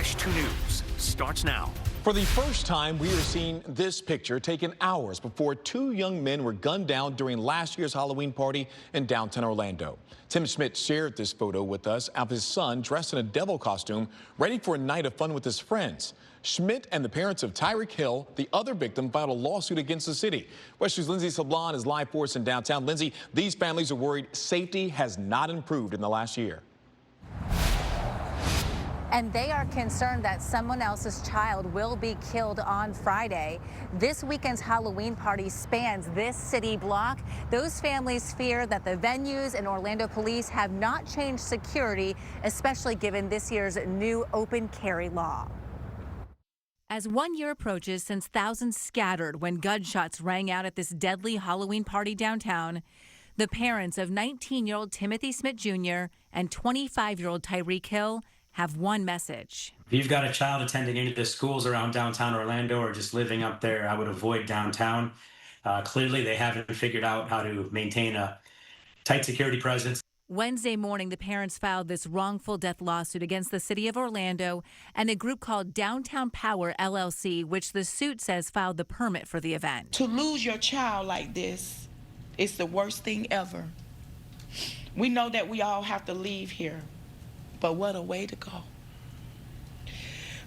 West 2 News starts now. For the first time, we are seeing this picture taken hours before two young men were gunned down during last year's Halloween party in downtown Orlando. Tim Schmidt shared this photo with us of his son dressed in a devil costume, ready for a night of fun with his friends. Schmidt and the parents of Tyrek Hill, the other victim, filed a lawsuit against the city. West 2's Lindsay Sablon is live for us in downtown. Lindsay, these families are worried safety has not improved in the last year. And they are concerned that someone else's child will be killed on Friday. This weekend's Halloween party spans this city block. Those families fear that the venues and Orlando police have not changed security, especially given this year's new open carry law. As 1 year approaches since thousands scattered when gunshots rang out at this deadly Halloween party downtown, the parents of 19-year-old Timothy Schmidt Jr. and 25-year-old Tyrek Hill have one message. If you've got a child attending any of the schools around downtown Orlando or just living up there, I would avoid downtown. Clearly, they haven't figured out how to maintain a tight security presence. Wednesday morning, the parents filed this wrongful death lawsuit against the city of Orlando and a group called Downtown Power, LLC, which the suit says filed the permit for the event. To lose your child like this is the worst thing ever. We know that we all have to leave here. But what a way to go.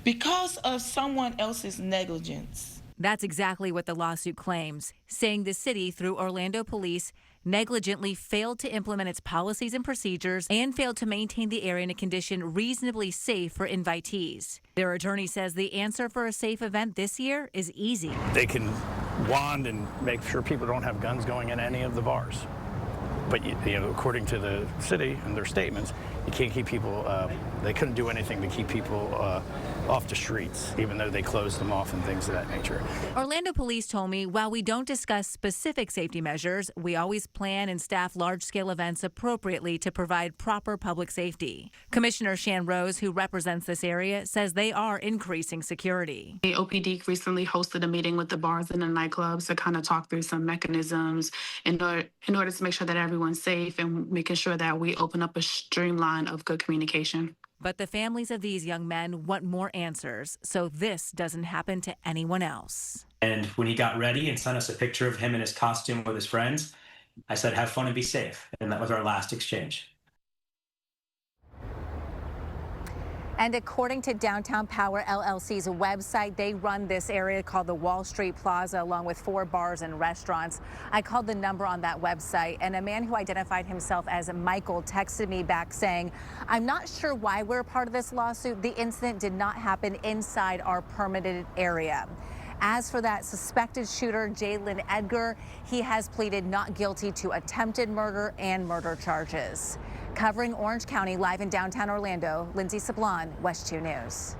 Because of someone else's negligence. That's exactly what the lawsuit claims, saying the city, through Orlando police, negligently failed to implement its policies and procedures and failed to maintain the area in a condition reasonably safe for invitees. Their attorney says the answer for a safe event this year is easy. They can wand and make sure people don't have guns going in any of the bars. But, you know, according to the city and their statements, you can't keep people, they couldn't do anything to keep people off the streets, even though they closed them off and things of that nature. Orlando police told me while we don't discuss specific safety measures, we always plan and staff large-scale events appropriately to provide proper public safety. Commissioner Shan Rose, who represents this area, says they are increasing security. The OPD recently hosted a meeting with the bars and the nightclubs to kind of talk through some mechanisms in order to make sure that everyone's safe and making sure that we open up a streamline of good communication. But the families of these young men want more answers, so this doesn't happen to anyone else. And when he got ready and sent us a picture of him in his costume with his friends, I said, have fun and be safe. And that was our last exchange. And according to Downtown Power LLC's website, they run this area called the Wall Street Plaza along with 4 bars and restaurants. I called the number on that website, and a man who identified himself as Michael texted me back saying, I'm not sure why we're a part of this lawsuit. The incident did not happen inside our permitted area. As for that suspected shooter, Jalen Edgar, he has pleaded not guilty to attempted murder and murder charges. Covering Orange County, live in downtown Orlando, Lindsay Sablon, West 2 News.